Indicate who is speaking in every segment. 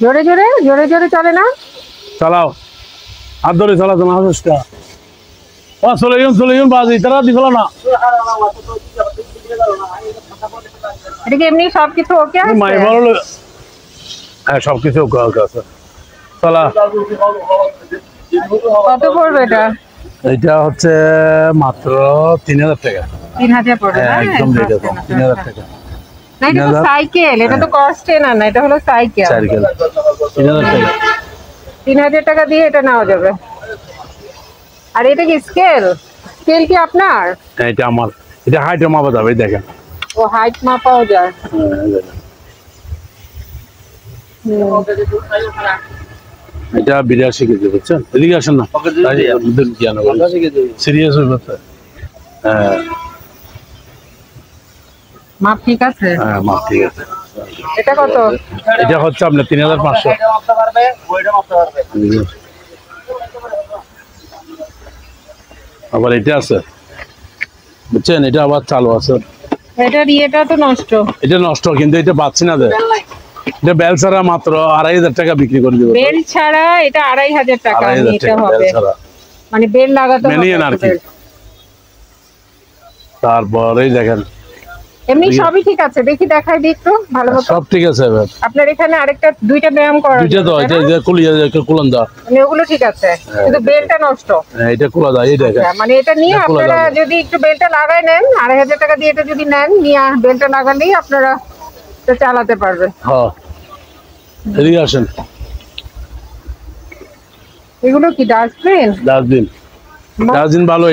Speaker 1: জোরে জোরে জোরে জোরে চলে না,
Speaker 2: চালাও হাত ধরে চালাতো না চেষ্টা। চলে গেন বাজি তারা দি ফেলো না।
Speaker 1: এটা কি এমনি সবকিছু ওকে আছে?
Speaker 2: মাই বলো হ্যাঁ সবকিছু ওকে আছে। চলা
Speaker 1: কত পড়বে এটা?
Speaker 2: এটা হচ্ছে মাত্র 3000 টাকা।
Speaker 1: 3000 পড়বে না?
Speaker 2: একদম রেট আছে 3000 টাকা।
Speaker 1: না এটা তো সাইকেল, এটা তো কস্ট ট্রেনার না, এটা হলো সাইকেল।
Speaker 2: সাইকেল 3000 টাকা।
Speaker 1: 3000 টাকা দিয়ে এটা নেওয়া যাবে। আর এটা কি স্কেল? স্কেল কি আপনার?
Speaker 2: এটা আমার, এটা হাইট মাপা যাবে দেখেন।
Speaker 1: ও হাইট মাপাও যায়।
Speaker 2: এটা 82 কেজি বুঝছেন। এদিকে আসেন না, সিরিয়াস হয়ে যাচ্ছে। হ্যাঁ
Speaker 1: মাপ ঠিক আছে?
Speaker 2: হ্যাঁ মাপ ঠিক আছে।
Speaker 1: এটা কত?
Speaker 2: এটা হচ্ছে আপনার 3500। আবার এটা আছে বুঝছেন, এটা আবার চালু আছে।
Speaker 1: এটা তো নষ্ট।
Speaker 2: এটা নষ্ট কিন্তু এটা পাচ্ছি না। এটা বেল ছাড়া মাত্র 2500 টাকা বিক্রি করে দেবো।
Speaker 1: বেল ছাড়া এটা 2500 টাকা নিতে হবে, মানে বেল লাগাতে হবে
Speaker 2: আর কি। তারপরে দেখেন
Speaker 1: এমনি সবই ঠিক আছে, দেখি দেখাই দিই একটু ভালো মতো।
Speaker 2: সব ঠিক আছে।
Speaker 1: আপনার এখানে আরেকটা দুইটা ব্যায়াম করা
Speaker 2: দুইটা তো এটা কুলান দা,
Speaker 1: মানে ওগুলো ঠিক আছে কিন্তু বেলটা নষ্ট।
Speaker 2: হ্যাঁ এটা কুলা দা, এই দেখেন
Speaker 1: মানে এটা নিয়ে আপনারা যদি একটু বেলটা লাগাই নেন, 2500 টাকা দিয়ে এটা যদি নেন, নিয়ে বেলটা লাগালেই আপনারা এটা চালাতে পারবেন।
Speaker 2: হ্যাঁ এদিকে আসেন।
Speaker 1: এগুলো কি ডাস্টবিন?
Speaker 2: ডাস্টবিন ভালো।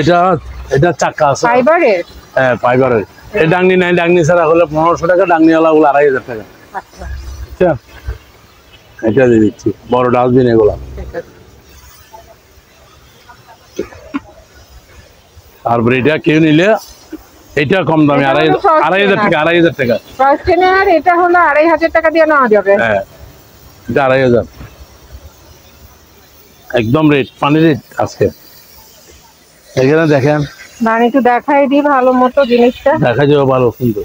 Speaker 2: এটা চাকা আছে
Speaker 1: ফাইবারের।
Speaker 2: হ্যাঁ ফাইবারের। এই ডাংনি নাই, ডাংনি ছাড়া হলে 1500 টাকা, ডাংনি ওলা 2500 টাকা। আচ্ছা এটা দিয়ে দিচ্ছি বড় ডাস্টবিন এগুলা। তারপরে এটা কেউ নিলে এটা কম দামে 2500 টাকা। 2500 টাকা
Speaker 1: ফার্স্টেনার। এটা হলো 2500 টাকা দিয়ে নেওয়া যাবে।
Speaker 2: হ্যাঁ এটা 2500 একদম রেট, পানি রেট আজকে। এখানে দেখেন,
Speaker 1: মানে একটু দেখাই দিই ভালো মতো জিনিসটা।
Speaker 2: দেখা যাবে ভালো কিন্তু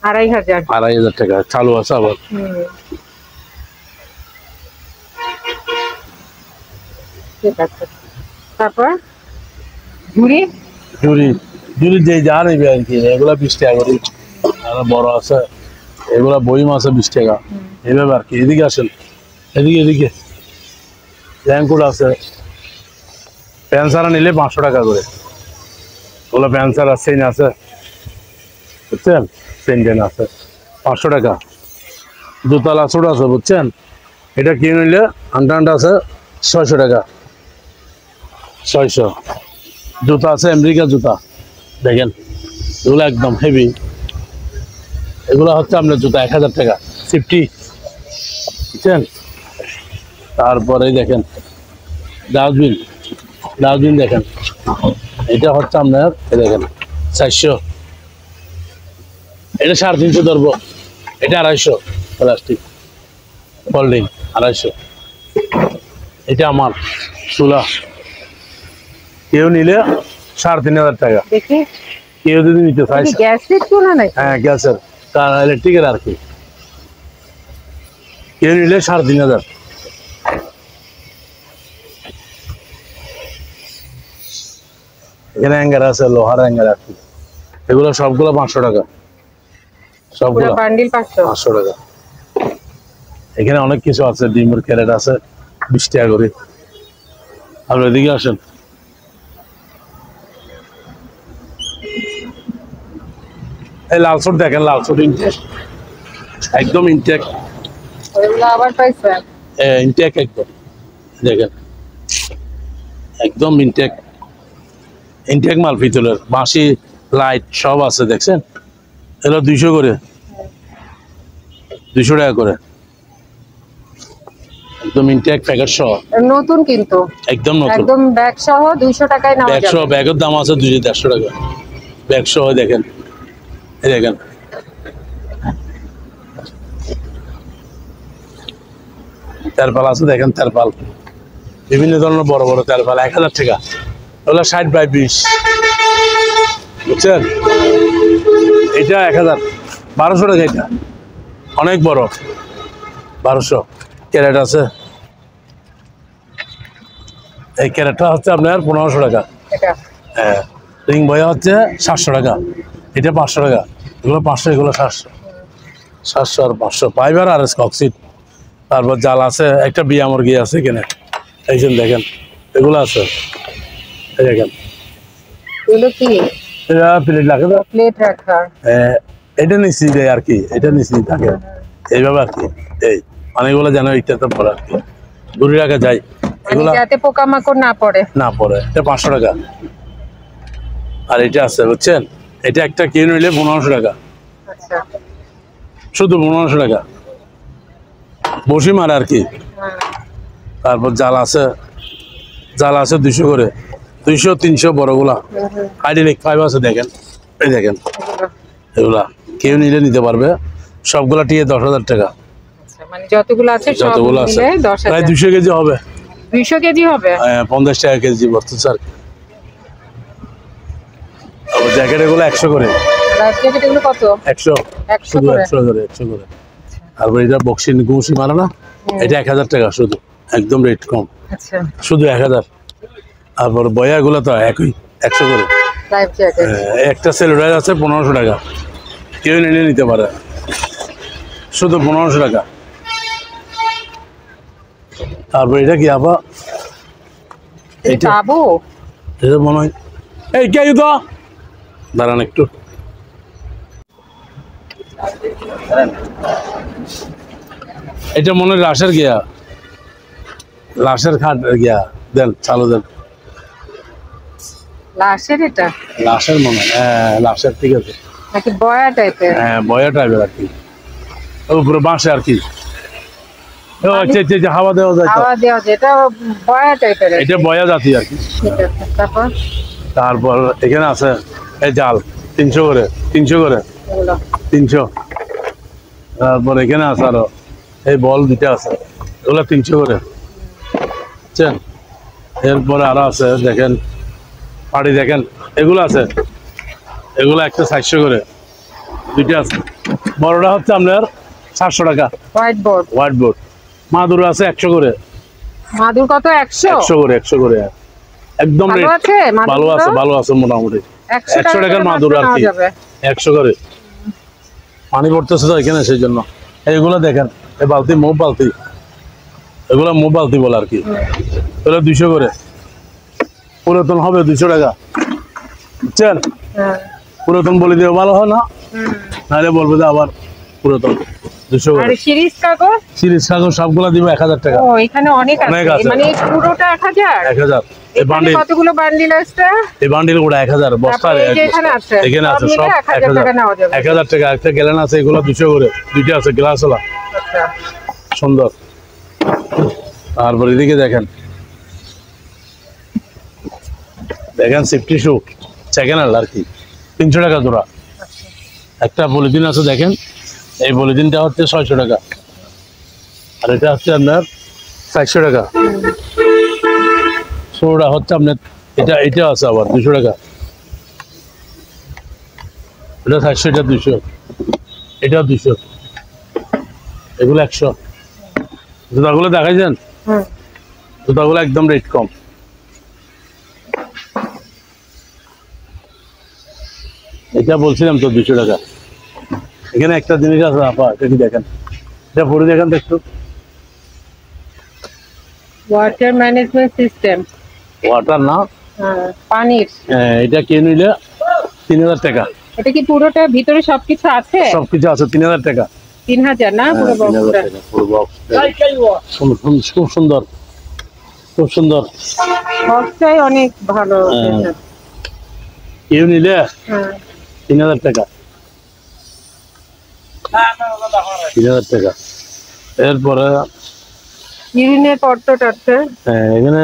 Speaker 2: 2500 টাকা চালু আছে আবার।
Speaker 1: ঠিক আছে। তারপর ঝুড়ি
Speaker 2: যে যা নেবে আর কি। এগুলা 20 টাকা করে, আর বড় আছে এগুলা বইম আছে 20 টাকা এইভাবে আর কি। এদিকে আসেন, এদিকে র্যাঙ্কুট আছে। প্যান্সারা নিলে 500 টাকা করে। ওগুলো প্যান্সার আছে, চেন আছে বুঝছেন, চেন আছে 500 টাকা। দোতলা ছোট আছে বুঝছেন, এটা কিনে নিলে আন্ডার আছে 600 টাকা। 600। জুতা আছে আমেরিকা জুতা দেখেন, এগুলো একদম হেভি। এগুলো হচ্ছে আপনার জুতা 1000 টাকা 50 বুঝছেন। তারপরে দেখেন ডাস্টবিন দেখেন, এটা হচ্ছে আপনার দেখেন 400। এটা 350 ধরবো, এটা 250 প্লাস্টিক ফোল্ডিং 250। এটা আমার চুলা, কেউ নিলে 3500 টাকা।
Speaker 1: দেখি
Speaker 2: কেউ যদি নিতে চাই।
Speaker 1: গ্যাসের চুলা নাকি?
Speaker 2: হ্যাঁ গ্যাসের, ইলেকট্রিকের আর কি। কেউ নিলে 3500। এখানে অ্যাঙ্গার আছে, লোহার অ্যাঙ্গার আর কি। এগুলো সবগুলো 500 টাকা, সবগুলো
Speaker 1: বান্ডিল
Speaker 2: 500 টাকা। এখানে অনেক কিছু আছে, ডিমের ক্যারেট আছে 20 টাকা করে। আপনি এদিকে আসেন। এই লালসুট দেখেন, লালসুট একদম ইনটেক।
Speaker 1: আবার পাইছেন?
Speaker 2: ইনটেক একদম দেখেন, একদম ইনটেক মাল। পিতলের বাঁশি, লাইট সব আছে দেখছেন। এগুলো 200 করে, 200 টাকা করে একদম ইনটেক প্যাকেট সহ।
Speaker 1: নতুন কিন্তু
Speaker 2: একদম নতুন,
Speaker 1: একদম ব্যাগ সহ 200 টাকায় নেওয়া যাবে।
Speaker 2: ব্যাগ সহ, ব্যাগের দাম আছে 200-150 টাকা ব্যাগ সহ। দেখেন এই দেখেন, তেরপাল আছে দেখেন, তেরপাল বিভিন্ন ধরনের বড় বড় তেরপাল 1000 টাকা। ওগুলো 60 বাই 20 বুঝছেন। এটা 1200 টাকা। এটা অনেক বড় 1200 ক্যারেট আছে। এই ক্যারেটটা হচ্ছে আপনার 1500 টাকা।
Speaker 1: এটা
Speaker 2: হ্যাঁ, রিং বয়া হচ্ছে 700 টাকা, এটা 500 টাকা, এগুলো 500, এগুলো 700। 700 আর 500 ফাইবার আর কক্সিট। তারপর জাল আছে, একটা বিয়া মুরগি আছে এখানে, এই যে দেখেন এগুলো আছে, এই দেখেন
Speaker 1: এগুলো কি
Speaker 2: এটা প্লেট লাগে তো,
Speaker 1: প্লেট রাখা?
Speaker 2: এটা নিচে দেয় আর কি, এটা নিচে থাকে এইভাবে আর কি। এই মানে এগুলো যেন ইত্যাদি পরে আর কি দূরে রাখা যায়,
Speaker 1: মানে
Speaker 2: এগুলা
Speaker 1: যাতে পোকামাকড় না পড়ে।
Speaker 2: না পড়ে। এটা 500 টাকা। আর এটা আছে বুঝছেন, এটা একটা কিনে নিলে 1500 টাকা,
Speaker 1: আচ্ছা
Speaker 2: শুধু 1500 টাকা। বসি মারে আর কি।
Speaker 1: হ্যাঁ।
Speaker 2: তারপর জাল আছে, জাল আছে 200 করে, 200 300 বড়গুলা। হাইড্রোলিক পাইপ আছে দেখেন, এই দেখেন
Speaker 1: এগুলো।
Speaker 2: এগুলা কেউ নিলে নিতে পারবে। সবগুলা টিয়ে 10,000 টাকা।
Speaker 1: আচ্ছা, মানে যতগুলো আছে সব
Speaker 2: যতগুলো আছে
Speaker 1: মিলে 10,000।
Speaker 2: প্রায় 200 কেজি হবে।
Speaker 1: 200 কেজি হবে?
Speaker 2: 50 টাকা কেজি বর্তমান আর কি। আবার জ্যাকেট এগুলো 100 করে।
Speaker 1: লাইফ জ্যাকেট এগুলো কত?
Speaker 2: 100,
Speaker 1: 100
Speaker 2: শুধু
Speaker 1: করে?
Speaker 2: 100 করে, 100 করে। তারপর এটা বক্সিং ঘুষি মারা না, এটা 1000 টাকা শুধু, একদম রেট কম,
Speaker 1: আচ্ছা
Speaker 2: শুধু 1000। তারপর বয়াগুলো তো একই, 100 করে।
Speaker 1: Life jacket.
Speaker 2: একটা সেলুলার আছে 1500 টাকা, কেউ নিলে নিতে পারে, শুধু 1500 টাকা। তারপর এটা কি আপা,
Speaker 1: এটা পাবো?
Speaker 2: এটা মনে হয় এই কে তো দাঁড়ান একটু, এটা মনে হয় লাশের গিয়া, লাশের খাট গিয়া দেন, চালু দেন।
Speaker 1: লাশের এটা
Speaker 2: লাশের মনে হয়, হ্যাঁ লাশের, ঠিক আছে।
Speaker 1: নাকি বয়া টাইপের?
Speaker 2: হ্যাঁ বয়া টাইপের আর কি, উপরে বাঁশে আর কি। ও আচ্ছা আচ্ছা আচ্ছা, হাওয়া দেওয়া যায় তো।
Speaker 1: হাওয়া দেওয়া যায়, এটা বয়া টাইপের।
Speaker 2: এটা বয়া জাতি আর কি।
Speaker 1: ঠিক আছে, তারপর
Speaker 2: তারপর এখানে আছে এই জাল 300 করে, 300 করে,
Speaker 1: এগুলো
Speaker 2: 300। তারপর এখানে আছে আরো এই বল দুটা আছে, এগুলো 300 করে, বুঝছেন। এরপরে আরো আছে দেখেন পাড়ি, দেখেন এগুলো আছে, এগুলো একটা 400 করে, দুইটা আছে। বড়টা হচ্ছে আপনার 700 টাকা।
Speaker 1: White board.
Speaker 2: White board. মাদুর আছে 100 করে।
Speaker 1: মাদুর কত? 100?
Speaker 2: 100 করে, 100 করে, একদম
Speaker 1: ভালো
Speaker 2: রেট।
Speaker 1: আছে মাদুর?
Speaker 2: ভালো আছে, ভালো আছে মোটামুটি।
Speaker 1: 100
Speaker 2: 100 টাকার মাদুর আর কি, 100 করে। পানি পড়তেছে তো এখানে, সেই জন্য। এইগুলো দেখেন, এই বালতি, মুভ বালতি, এগুলো মুভ বালতি বলে আর কি, এগুলো 200 করে। পুরাতন হবে 200 টাকা, বুঝছেন।
Speaker 1: হ্যাঁ।
Speaker 2: পুরাতন বলে দিও, ভালো হয় না, নাহলে বলবে যে আবার পুরাতন। 200
Speaker 1: আর
Speaker 2: করে।
Speaker 1: সিরিজ কাগজ?
Speaker 2: সিরিজ কাগজ সবগুলা দিব 1000 টাকা।
Speaker 1: ও এখানে অনেক
Speaker 2: অনেক
Speaker 1: আছে,
Speaker 2: আছে।
Speaker 1: মানে পুরোটা 1000?
Speaker 2: 1000। এই
Speaker 1: এখানে
Speaker 2: বান্ডিল,
Speaker 1: কতগুলো বান্ডিল আছে?
Speaker 2: এই বান্ডিল গুলো 1000 বস্তার।
Speaker 1: তারপরে এই যে এখানে আছে,
Speaker 2: এখানে আছে
Speaker 1: সব
Speaker 2: সব
Speaker 1: মিলে 1000 টাকা নেওয়া যাবে।
Speaker 2: 1000 টাকা। একটা গ্যালন আছে, এগুলো 200 করে, দুইটা আছে গ্লাস ওলা,
Speaker 1: আচ্ছা
Speaker 2: সুন্দর। তারপর এদিকে দেখেন, দেখেন সেফটি শু সেকেন্ড হ্যান্ড আর কি, 300 টাকা জোড়া। একটা পলিথিন আছে দেখেন, এই পলিথিনটা হচ্ছে 600 টাকা, আর এটা হচ্ছে আপনার 400 টাকা। ষোলোটা হচ্ছে আপনার, এটা আছে আবার 200 টাকা। এটা 400, এটা 200, এটা 200, এগুলো 100। জুতাগুলো দেখাইছেন,
Speaker 1: হুম।
Speaker 2: জুতাগুলো একদম রেট কম। এটা বলছিলাম তো 200 টাকা। এখানে একটা জিনিস আছে আপা, এটা কি দেখেন, এটা পরে দেখেন তো একটু।
Speaker 1: Water management system.
Speaker 2: ওয়াটার না,
Speaker 1: পানির।
Speaker 2: এটা কে নিলে 3000 টাকা।
Speaker 1: এটা কি পুরোটা ভিতরে সবকিছু আছে?
Speaker 2: সবকিছু আছে, 3000 টাকা।
Speaker 1: 3000 না পুরো
Speaker 2: 3000
Speaker 1: বক্সটা?
Speaker 2: টাকা পুরো বক্স। খুব সুন্দর, খুব সুন্দর।
Speaker 1: বক্সটাই অনেক ভালো।
Speaker 2: হ্যাঁ। কেউ নিলে
Speaker 1: হ্যাঁ
Speaker 2: 3000 টাকা। 3000 টাকা। এরপরে
Speaker 1: ইউরিনের পট্ট আছে।
Speaker 2: এখানে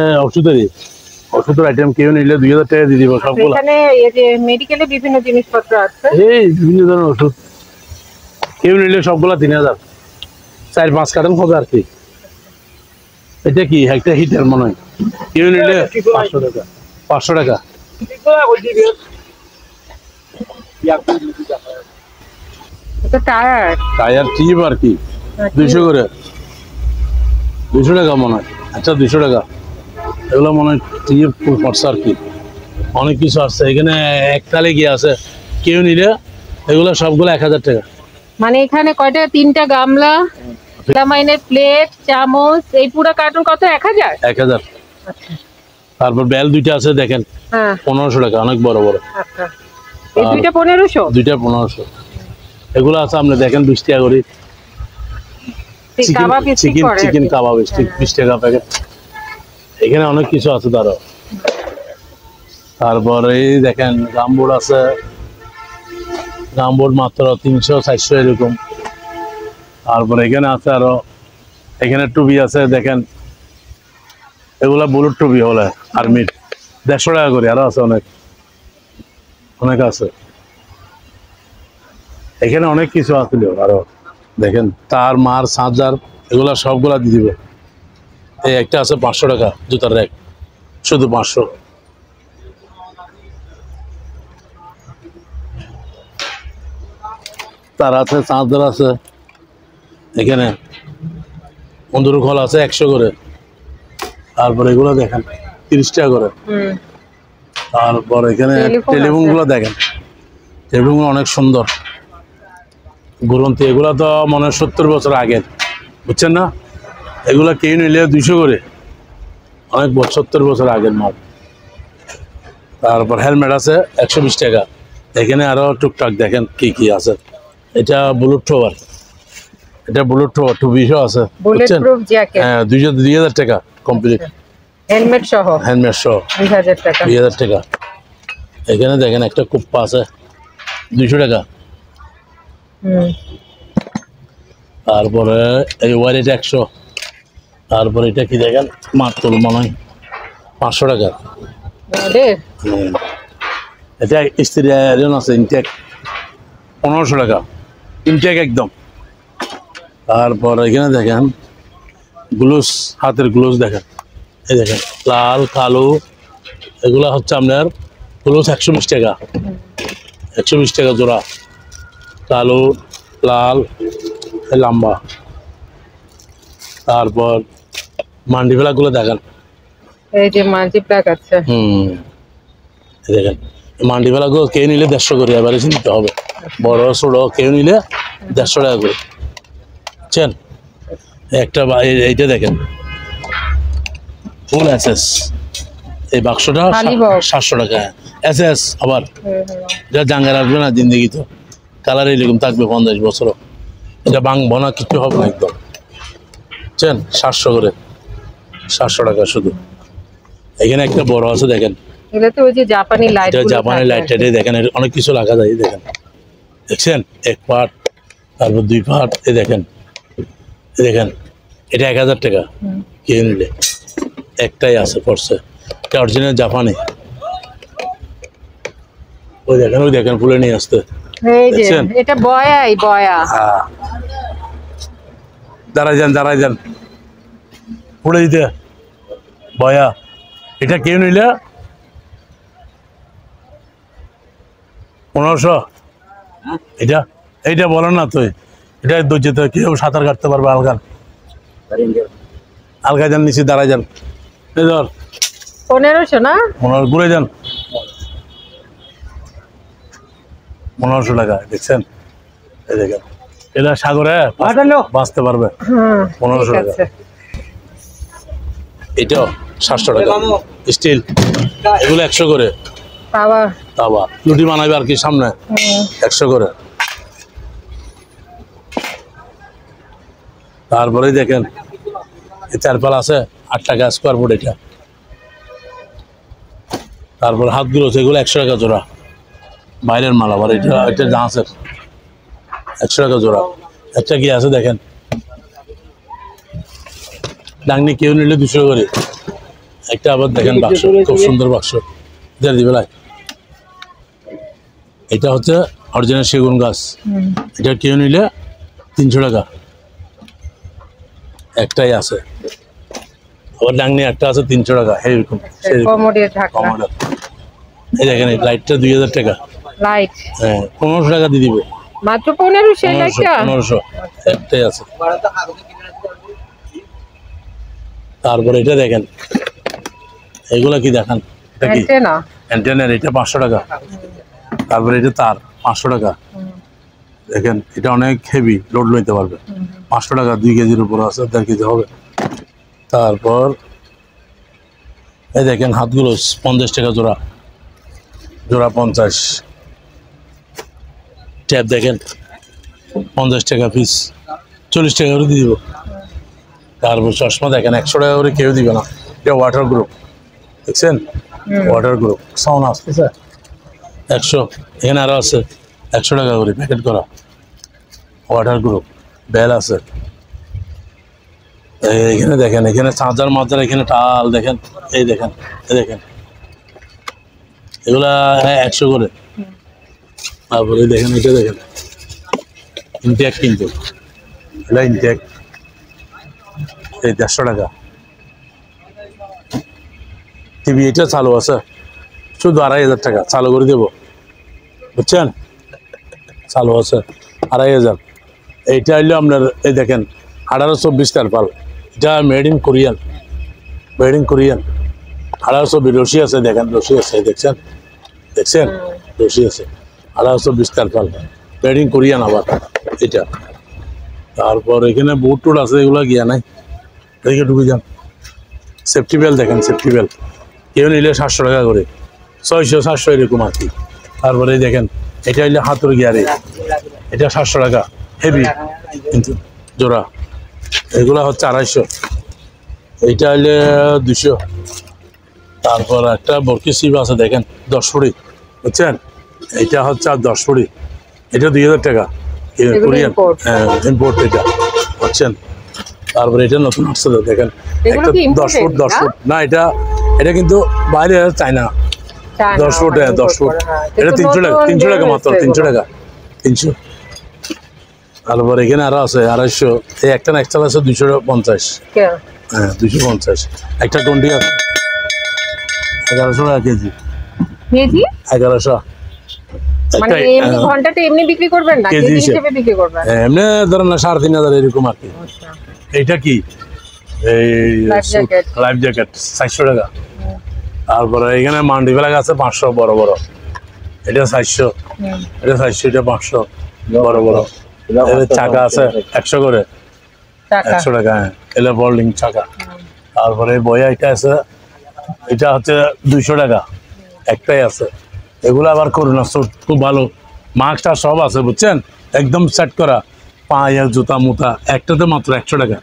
Speaker 2: ওষুধের আইটেম কেউ নিলে 2000 টাকা দিয়ে দিব সবগুলো।
Speaker 1: এখানে এই যে মেডিকেলে বিভিন্ন জিনিসপত্র আছে,
Speaker 2: এই বিভিন্ন ধরনের ওষুধ কেউ নিলে সবগুলা 3000, 4-5 কার্টন হবে আর কি। এটা কি একটা হিটার মনে হয়, কেউ নিলে 500 টাকা। 500 টাকা।
Speaker 1: এটা টায়ার।
Speaker 2: টায়ার টিপ আর কি, 200 করে, 200 টাকা মনে হয়। আচ্ছা 200 টাকা, এগুলো মনে হয় টিপ পড়ছে আর কি। অনেক কিছু আসছে এখানে, একতালে গিয়ে আছে, কেউ নিলে এগুলো সবগুলো 1000 টাকা।
Speaker 1: মানে এখানে কয়টা? 3টা গামলা, মেলামাইনের প্লেট, চামচ, এই পুরো কার্টুন কত? 1000।
Speaker 2: 1000।
Speaker 1: আচ্ছা।
Speaker 2: তারপর বেল দুইটা আছে দেখেন,
Speaker 1: হ্যাঁ
Speaker 2: 1500 টাকা, অনেক বড় বড়।
Speaker 1: আচ্ছা, এই দুইটা 1500?
Speaker 2: দুইটা 1500। এগুলো আছে আপনি দেখেন 20 টাকা করে।
Speaker 1: কাবাব স্টিক করে,
Speaker 2: চিকেন কাবাব স্টিক 20 টাকা প্যাকেট। এখানে অনেক কিছু আছে তারও। তারপরে এই দেখেন গামবোর্ড আছে, গামবোর্ড মাত্র 300-400 এরকম। তারপরে এখানে আছে আরো, এখানে টুপি আছে দেখেন, এগুলা বুলেট টুপি হলে আর্মির, 150 টাকা করে। আরো আছে অনেক, অনেক আছে এখানে, অনেক কিছু আছে আরো দেখেন। তার মার চার্জার এগুলা সবগুলা দিয়ে দিবে। এই একটা আছে 500 টাকা জুতার র্যাক, শুধু 500। তার আছে চার্জার আছে এখানে, বন্ধুর কল আছে 100 করে। তারপর এগুলো দেখেন 30 টাকা করে। তারপর এখানে টেলিফোন গুলো দেখেন, টেলিফোন গুলো অনেক সুন্দর ঘুরন্তি। এগুলা তো মনে হয় 70 বছর আগের, বুঝছেন না? এগুলা কেউ নিলে 200 করে, অনেক 70 বছর আগের মাল। তারপর হেলমেট আছে 120 টাকা। এখানে আরো টুকটাক দেখেন কি কি আছে। এটা বুলেট ট্রোভার, এটা বুলেট ট্রোভার 220 আছে, বুঝছেন? হ্যাঁ 2000 টাকা কমপ্লিট,
Speaker 1: হেলমেট সহ,
Speaker 2: হেলমেট সহ
Speaker 1: 2000 টাকা।
Speaker 2: 2000 টাকা। এখানে দেখেন একটা কুপ্পা আছে 200 টাকা। তারপরে এই ওয়ারেট 100। তারপরে এটা কি দেখেন, মাত্র মনে হয় 500 টাকা। এটা স্ত্রী আয়রন আছে ইনটেক, 1500 টাকা ইনটেক একদম। তারপর এখানে দেখেন গ্লোভস, হাতের গ্লোভস দেখেন, এই দেখেন লাল কালো, এগুলা হচ্ছে আপনার গ্লোভস 120 টাকা, 120 টাকা জোড়া, কালো লাল লম্বা। তারপর মান্ডি ফেলা গুলো দেখেন,
Speaker 1: এই যে মাল্টি প্লাগ আছে।
Speaker 2: দেখেন মান্ডি ফেলা গুলো কেউ নিলে 150 করে, এবারে নিতে হবে। বড় ছোট কেউ নিলে 150 টাকা করে, বুঝছেন? একটা এইটা দেখেন ফুল এসএস, এই বাক্সটা 700 টাকা এসএস। আবার এটা জাঙ্গার আসবে না জিন্দিগি, তো কালার এরকম থাকবে 50 বছর, এটা ভাঙবো না, কিছু হবে না একদম, বুঝছেন? 700 করে, 700 টাকা শুধু। এখানে একটা বড় আছে দেখেন,
Speaker 1: এগুলো তো ওই যে জাপানি লাইট,
Speaker 2: এটা জাপানি লাইট টাইটে দেখেন, অনেক কিছু লাগা যায় দেখেন, দেখছেন? 1 পার্ট, তারপর 2 পার্ট, এই দেখেন, এই দেখেন এটা 1000 টাকা কে নিলে। একটাই আছে পড়ছে, এটা অরিজিনাল জাপানি। ওই দেখেন ফুলে নিয়ে আসতে,
Speaker 1: এই যে এটা বয়াই বয়া।
Speaker 2: হ্যাঁ দাঁড়াই যান ফুলে দিতে বয়া। এটা কেউ নিলে 1500। এটা এইটা বলো না তুই, এটা যেতে কেউ সাঁতার কাটতে পারবে। আলগা যান, নিচে দাঁড়াই যান, এই ধর
Speaker 1: 1500 না,
Speaker 2: ঘুরে যান, 1500 টাকা। দেখছেন? এই দেখেন এটা সাগরে বাঁচতে পারবে, 1500 টাকা। এটাও 700 টাকা স্টিল, এগুলো 100 করে। তাওয়া রুটি বানাবে আর কি সামনে, 100 করে। তারপরে দেখেন এই চারপাল আছে 8 টাকা স্কোয়ার ফুট এটা। তারপর হাতগুলো সেগুলো 100 টাকা জোড়া, বাইরের মাল। আবার এটা ডান্সের 100 টাকা জোড়া। একটা কি আছে দেখেন, ডাংনি কেউ নিলে 200 করে। একটা আবার দেখেন বাক্স, খুব সুন্দর বাক্স, দিবে লাই। এটা হচ্ছে অরিজিনাল সেগুন গাছ, এটা কেউ নিলে 300 টাকা। একটাই আছে, আবার ডাংনি একটা আছে 300 টাকা, এইরকম। এই দেখেন লাইটটা 2000 টাকা,
Speaker 1: লাইট
Speaker 2: 1500 টাকা দিয়ে দিবে।
Speaker 1: মাত্র 1500 সেই লাইটটা
Speaker 2: 1500 একটাই আছে। তারপরে এটা দেখেন, এগুলা কি দেখেন, এটা কি
Speaker 1: অ্যান্টেনা
Speaker 2: অ্যান্টেনার, এটা 500 টাকা। তারপরে এটা তার 500 টাকা। দেখেন এটা অনেক হেভি, লোড লইতে পারবে। 500 টাকা, 2 কেজির উপর আছে, 1.5 কেজি হবে। তারপর এই দেখেন হাতগুলো 50 টাকা জোড়া, জোড়া 50। ট্যাপ দেখেন 50 টাকা পিস, 40 টাকা করে দিয়ে দিব। তারপর চশমা দেখেন 100 টাকা করে কেউ দিবে না, এটা ওয়াটার গ্রুপ, দেখছেন ওয়াটার গ্রুপ। সাউন্ড আসতেছে 100, এখানে আরও আছে 100 টাকা করে প্যাকেট করা ওয়াটার গ্রুপ। বেল আছে এখানে দেখেন, এখানে চার্জার মাজার, এখানে টাল দেখেন, এই দেখেন, এই দেখেন এগুলা 100 করে। তারপরে দেখেন এটা দেখেন ইনটেক, কিন্তু এটা ইনটেক, এই 150 টাকা। টিভি এটা চালু আছে, শুধু 2500 টাকা, চালু করে দেবো, বুঝছেন, চালু আছে 2500। এইটা হইলো আপনার, এই দেখেন 1824 টারপাল, এটা made in Korean, made in Korean. 1820 রশি আছে, দেখেন রশি আছে, দেখছেন, দেখছেন রশি আছে। 1820 টারপাল, মেড ইন কোরিয়ান আবার এটা। তারপর এখানে বুট টুট আছে, এগুলো গিয়া নাই, দেখে ঢুকে যান। সেফটি বেল দেখেন, সেফটি বেল কেউ নিলে 700 টাকা করে, 600 700 এরকম আর কি। তারপরে দেখেন এটা হইলে হাতুর গিয়ারে, এটা 700 টাকা, হেভি কিন্তু জোড়া। এগুলা হচ্ছে 250, এইটা হইলে 200। তারপর একটা বরকি সিপ আছে দেখেন 10 ফুটি, বুঝছেন, এইটা হচ্ছে আর 10 ফুটি, এটা 2000 টাকা, কোরিয়ান ইম্পোর্ট এটা, বুঝছেন। তারপরে এটা নতুন আসছে দেখেন, একটা 10 ফুট 10 ফুট না, এটা এটা কিন্তু বাইরে চায়না, 10 ফুট, 10 ফুট, এটা 300 টাকা, 300 টাকা মাত্র, 300 টাকা, 300। তারপর এখানে আরো আছে 250, এই একটা এক্সট্রা আছে 250, হ্যাঁ 250। একটা গন্ডি আছে 1100 টাকা কেজি,
Speaker 1: কেজি
Speaker 2: 1100।
Speaker 1: মানে এমনি ঘন্টাটা এমনি বিক্রি করবেন না, কেজি হিসেবে বিক্রি করবেন?
Speaker 2: এমনি ধরেন না 3500 এরকম আর কি। এইটা কি, এই লাইফ জ্যাকেট 400 টাকা। তারপরে এখানে মান্ডি ফ্ল্যাগ আছে 500 বড় বড়, এটা 400, এটা 400, এটা 500 বড় বড়। চাকা আছে 100 করে, 100 টাকা, হ্যাঁ এটা বোল্ডিং চাকা। তারপরে বইয়া এটা আছে, এটা হচ্ছে 200 টাকা, একটাই আছে। এগুলো আবার করোনা স্যুট খুব ভালো, মাস্কটা সব আছে, বুঝছেন, একদম সেট করা, পায়ের জুতা মুতা, একটাতে মাত্র 100 টাকা,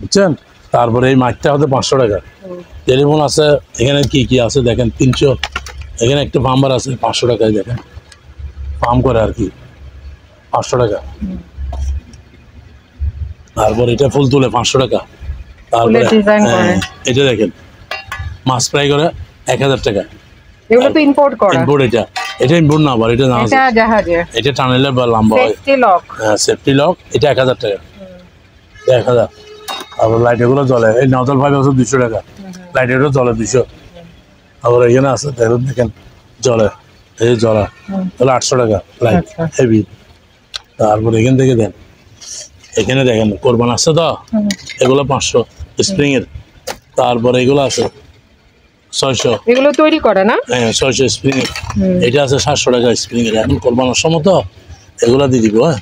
Speaker 2: বুঝছেন। তারপরে এই মাইকটা হচ্ছে 500 টাকা। টেলিফোন আছে এখানে, কি কি আছে দেখেন 300। এখানে একটা পাম্বার আছে 500 টাকায়, দেখেন পাম্প করে আর কি, 500 টাকা। তারপর এটা ফুল তুলে 500 টাকা। তারপরে এটা দেখেন মাছ ফ্রাই করে 1000 টাকা।
Speaker 1: এগুলো তো ইম্পোর্ট করা,
Speaker 2: ইম্পোর্ট, এটা ইম্পোর্ট না, আবার এটা জাহাজে, এটা টানেলে লম্বা হয়, সেফটি লক, হ্যাঁ সেফটি লক, এটা 1000 টাকা, 1000। তারপর লাইট এগুলো জ্বলে, এই নজল ভাই আছে 200 টাকা, লাইট এগুলো জ্বলে 200। আবার এখানে আছে দেখেন জ্বলে, এই জ্বলা তাহলে 800 টাকা লাইট, হেভি। তারপর এখান থেকে দেন, এখানে দেখেন কোরবান আছে তো, এগুলো 500 স্প্রিং এর। তারপরে এগুলো আছে 600,
Speaker 1: এগুলো তৈরি করে না,
Speaker 2: হ্যাঁ 600 স্প্রিং এর। এটা আছে 700 টাকা স্প্রিং এর, এখন কোরবানের সময় তো এগুলা দিয়ে দিব, হ্যাঁ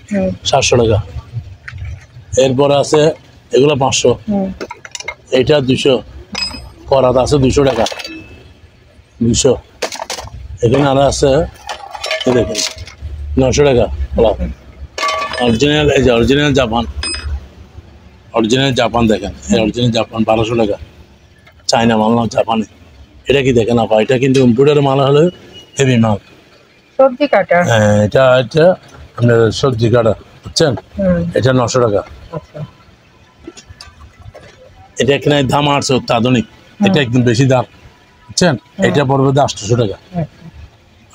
Speaker 2: 700 টাকা। এরপরে আছে এগুলো 500, এটা 200, করাত আছে 200 টাকা, 200। এখানে আরো আছে দেখেন 900 টাকা, অরিজিনাল, এই যে অরিজিনাল জাপান, অরিজিনাল জাপান দেখেন, এই অরিজিনাল জাপান 1200 টাকা, চায়না মাল না, জাপানে। এটা কি দেখেন আপা, এটা কিন্তু ইম্পোর্টের মাল হলে হেভি মাল,
Speaker 1: সবজি কাটা,
Speaker 2: হ্যাঁ এটা এটা আপনার সবজি কাটা, বুঝছেন, এটা 900 টাকা। এটা এখানে দাম আছে অত্যাধুনিক, এটা একদম বেশি দাম, বুঝছেন, এটা পড়বে 800 টাকা,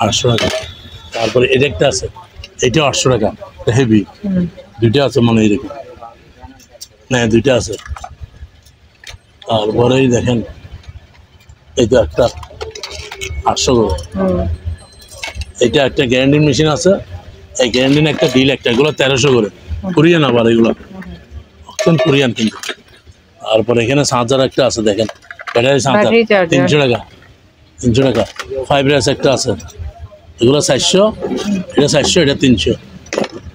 Speaker 2: 800 টাকা। তারপরে এটা একটা আছে, এটা 800 টাকা, হেভি, দুইটা আছে মানে এরকম, হ্যাঁ দুইটা আছে। তারপরেই দেখেন এটা একটা 800 করে, এটা একটা গ্যারান্ডিং মেশিন আছে, এই গ্যারান্টিন একটা ডিল একটা, এগুলো 1300 করে, কোরিয়ান আবার এগুলো কোরিয়ান কিন্তু। তারপর এখানে চার্জার একটা আছে দেখেন, ব্যাটারি চার্জার
Speaker 1: Battery charger।
Speaker 2: 300 টাকা, 300 টাকা। 5 রেস একটা আছে, এগুলো 400, এটা 400, এটা 300,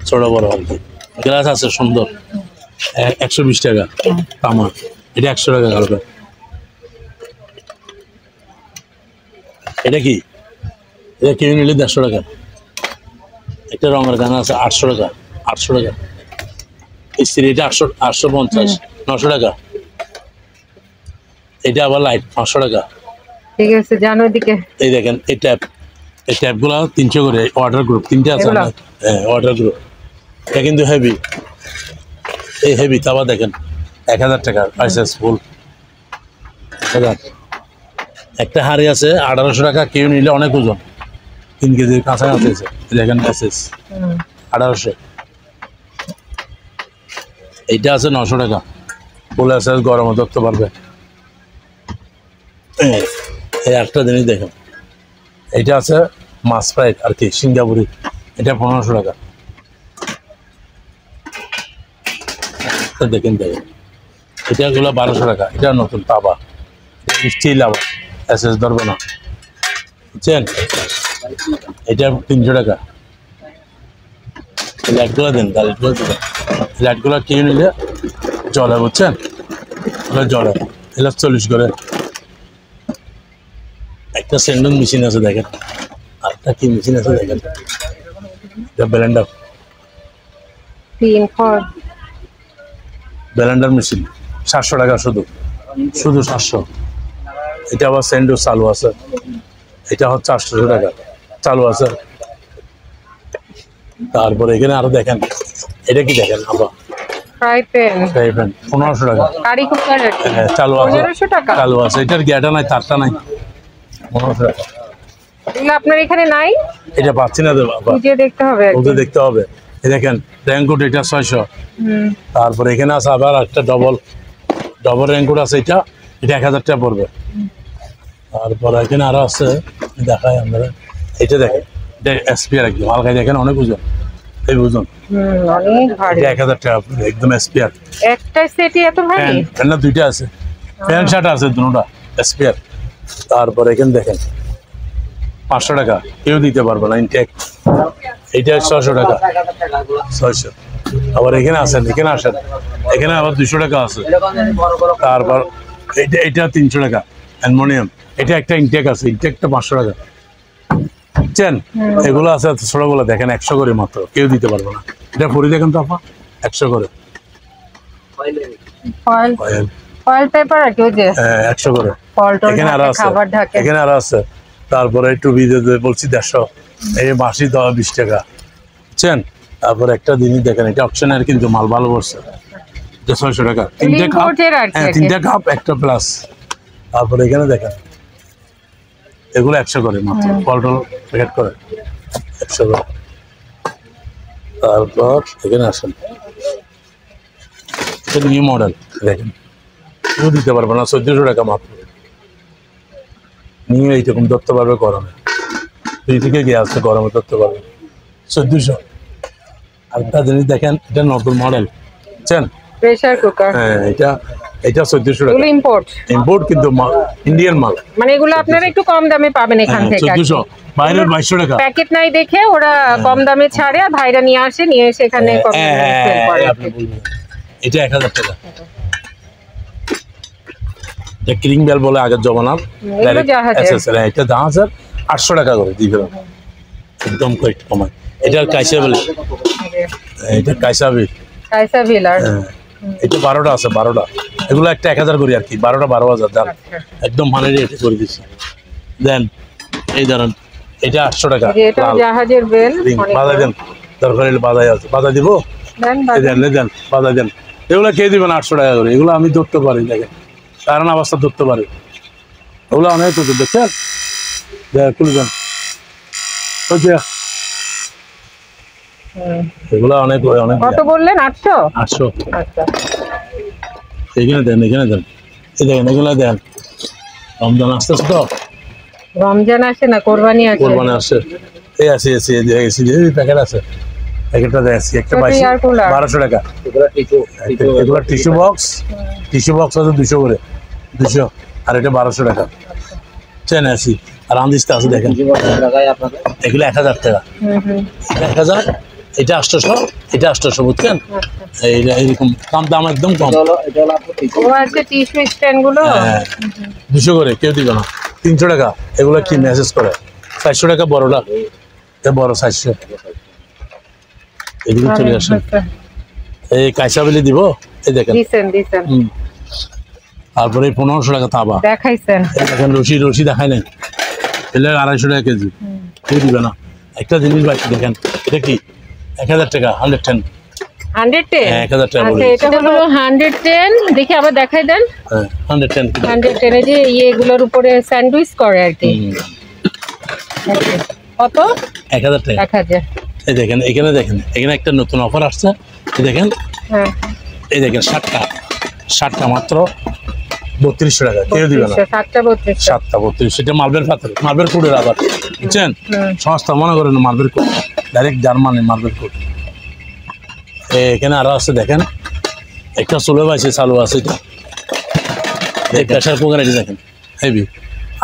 Speaker 2: ছোট বড় আর কি। গ্লাস আছে সুন্দর, 120 টাকা তামা, এটা 100 টাকা কালকে। এটা কি, এটা কিনে নিলে 150 টাকা। একটা রঙের গান আছে 800 টাকা, 800 টাকা। স্ত্রী এটা 850, 900 টাকা। এটা আবার লাইট 500 টাকা।
Speaker 1: ঠিক আছে, জানো এদিকে।
Speaker 2: এই দেখেন এই ট্যাপগুলো 300 করে, ওয়াটার গ্রুপ 3টে আছে না? হ্যাঁ ওয়াটার গ্রুপ। এটা কিন্তু হেভি, এই হেভি তাবা দেখেন 1000 টাকা পাইসেস ফুল 1000। একটা হাড়ি আছে 1800 টাকা, কেউ নিলে অনেক ওজন, 3 কেজির কাছাকাছি আছে। দেখেন এসএস 1800। এইটা আছে 900 টাকা, ফুল এসএস, গরমে ধরতে পারবে। এই একটা জিনিস দেখেন, এটা আছে মাছ ফ্রাই আর কি, সিঙ্গাপুরি, এটা 1500 টাকা। দেখেন দেখেন এটাগুলো 1200 টাকা। এটা নতুন তাবা, স্টিল আবার এসএস ধরবে না, বুঝছেন? এটা 300 টাকা। লাইটগুলো দেন, লাইটগুলো দেন, লাইটগুলো কিনে নিলে জলে, বুঝছেন? জলে এগুলো 40 করে। একটা স্যান্ডুন মেশিন আছে দেখেন, আরেকটা কি মেশিন আছে দেখেন, এটা ব্লেন্ডার,
Speaker 1: 3
Speaker 2: ব্লেন্ডার মেশিন 700 টাকা শুধু, শুধু 700। এটা আবার স্যান্ডু চালু আছে, এটা হচ্ছে 800 টাকা চালু আছে। তারপরে এখানে আরো দেখেন, এটা কি দেখেন আবার
Speaker 1: ফ্রাই প্যান
Speaker 2: 1500 টাকা।
Speaker 1: কারি কুকার
Speaker 2: হ্যাঁ, চালু আছে,
Speaker 1: 1500 টাকা।
Speaker 2: চালু আছে। এটার গ্যাটা নাই, তারটা নাই, 1500 টাকা।
Speaker 1: এগুলো আপনার এখানে নাই,
Speaker 2: এটা পাচ্ছি না তো বাবা,
Speaker 1: খুঁজে দেখতে হবে আর কি।
Speaker 2: ওদের দেখতে হবে। এই দেখেন র্যাঙ্কুট, এটা 600। তারপরে এখানে আছে আবার একটা ডবল র্যাঙ্কুট আছে, এটা 1000 টাকা পড়বে। তারপর এখানে আরো আছে, দেখাই আমরা, এটা দেখেন, এটা এসপিআর একদম হালকা, দেখেন অনেক ওজন, এই ওজন,
Speaker 1: অনেক ভারী।
Speaker 2: এটা 1000 টাকা পড়বে, একদম এসপিআর।
Speaker 1: একটা সেটই এত ভারী?
Speaker 2: ফ্যান না, দুইটা আছে, ফ্যান শার্ট আছে দুটোটা এসপিআর। তারপর এখানে দেখেন 500 টাকা, কেউ দিতে পারবে না, ইনটেক। এইটা 600 টাকা, 600। আবার এখানে আসেন, এখানে আসেন, এখানে আবার 200 টাকা আছে। তারপর এটা 300 টাকা অ্যালুমিনিয়াম, এটা একটা ইনটেক আছে, ইনটেকটা 500 টাকা, বুঝছেন? এগুলো আছে ছোটগুলো দেখেন 100 করে মাত্র, কেউ দিতে পারবে না। এটা পরি দেখেন তো আপা, 100 করে
Speaker 1: ফয়েল পেপার আর কি, ওই যে
Speaker 2: 100 করে।
Speaker 1: ফল টল
Speaker 2: এখানে আরো
Speaker 1: ঢাকে,
Speaker 2: আছে,
Speaker 1: খাবার ঢাকে।
Speaker 2: এখানে আরো আছে। তারপরে একটু বলছি 150, এই মাসি 20 টাকা, বুঝছেন? তারপর একটা জিনিস দেখেন, এটা অপশনের কিন্তু মাল ভালো করছে, এটা 600 টাকা, 3টে কাপ।
Speaker 1: ইম্পোর্টের আর কি।
Speaker 2: হ্যাঁ 3টে কাপ, একটা প্লাস। তারপরে এখানে দেখেন এগুলো 100 করে মাত্র, ফল টল প্যাকেট করে 100 করে। তারপর এখানে আসেন, এটা নিউ মডেল দেখেন, কেউ দিতে পারবে না, 1400 টাকা মাত্র। নিয়ে এইরকম ধরতে পারবে গরমে, দুই থেকে গিয়ে আসতে গরমে ধরতে পারবে, 1400। আরেকটা জিনিস দেখেন, এটা নতুন মডেল, বুঝছেন?
Speaker 1: Pressure cooker.
Speaker 2: হ্যাঁ এটা 1400 টাকা,
Speaker 1: এগুলো ইম্পোর্ট,
Speaker 2: ইম্পোর্ট কিন্তু ইন্ডিয়ান মাল।
Speaker 1: মানে এগুলো আপনারা একটু কম দামে পাবেন এখান থেকে।
Speaker 2: 1400, বাইরের 2200 টাকা।
Speaker 1: প্যাকেট নাই দেখে ওরা কম দামে ছাড়ে, আর ভাইরা নিয়ে আসে, নিয়ে এসে এখানে কম দামে সেল করে।
Speaker 2: আপনি বলবেন এটা 1000 টাকা। এটা ক্রিং বেল বলে আগের জমানার,
Speaker 1: এগুলো জাহাজের।
Speaker 2: এটা জাহাজের 800 টাকা করে দিবে, একদম কমায়। এটার কাইসা বলে, এটা কাইসা বিল,
Speaker 1: কাইসা বিলার।
Speaker 2: এটা 12টা আছে, 12টা। এগুলো একটা 1000 করি আর কি, 12টা 12,000 দাম, একদম মানে রেট করে দিচ্ছি। দেন এই ধরেন, এটা 800 টাকা,
Speaker 1: এটা জাহাজের বেল।
Speaker 2: বাধা দেন, দরকার হলে বাধাই আছে, বাধা দিব, দেন বাধা দেন। এগুলো কে দিবেন 800 টাকা করে? এগুলো আমি ধরতে পারি, দেখেন কারণ অবস্থা ধরতে পারি, ওগুলো অনেক তো দেখছেন, খুলে দেন, এগুলো অনেক অনেক।
Speaker 1: কত বললেন? 800?
Speaker 2: 800।
Speaker 1: আচ্ছা,
Speaker 2: এখানে দেন, এখানে দেন, এই দেখেন এগুলো দেন। রমজান আসতেছে তো,
Speaker 1: রমজান আসে না, কোরবানি আসে।
Speaker 2: কোরবানি আসছে, এই আছে এসি, এই প্যাকেট আছে, প্যাকেটটা দেখছি একটা
Speaker 1: ছোট
Speaker 2: পাইছি
Speaker 1: air cooler।
Speaker 2: 1200 টাকা। এগুলো টিস্যু বক্স আছে 200 করে, 200, আর এটা 1200 টাকা। চেন আছি আর আন্দিজটা আছে দেখেন, এগুলো 1000 টাকা। 1000, এটা 800, এটা 800, বুঝছেন? এইটা এরকম দাম একদম কম।
Speaker 1: ও আছে টিস্যু স্ট্যান্ড গুলো।
Speaker 2: হ্যাঁ 200 করে, কেউ দিবে না। 300 টাকা এগুলো কি মেসেজ করে। 400 টাকা বড়টা, এটা বড় 400। এদিকে চলে আসেন, এই কাইসাবেলি দিব, এই দেখেন।
Speaker 1: দিছেন
Speaker 2: তারপরে 1500 টাকা তাবা
Speaker 1: দেখাইছেন।
Speaker 2: এই দেখেন, রশি দেখাই নাই, এলে 250 টাকা কেজি, কেউ দিবে না। একটা জিনিস বাকি দেখেন, এটা কি 1000 টাকা, 110।
Speaker 1: 110
Speaker 2: 1000 টাকা বলে।
Speaker 1: আচ্ছা, এটা হলো 110। দেখি আবার দেখাই দেন।
Speaker 2: 110
Speaker 1: 110 এই যে ইয়েগুলোর উপরে স্যান্ডউইচ করে আর কি। কত?
Speaker 2: 1000 টাকা।
Speaker 1: 1000।
Speaker 2: এই দেখেন, এখানে দেখেন, এখানে একটা নতুন অফার আসছে, এই দেখেন,
Speaker 1: হ্যাঁ
Speaker 2: এই দেখেন, 7টা মাত্র 3200 টাকা, কেউ দিবে না।
Speaker 1: 7টা 32।
Speaker 2: 7টা 32, এটা মার্বেল পাথর, মার্বেল কোডের আবার, বুঝছেন? সংস্থা মনে করেন marble code, direct Germany marble code. এখানে আরো আছে দেখেন, একটা চুলো পাইছে, চালু আছে, এটা এই প্রেশার কুকার, এটা দেখেন হেভি,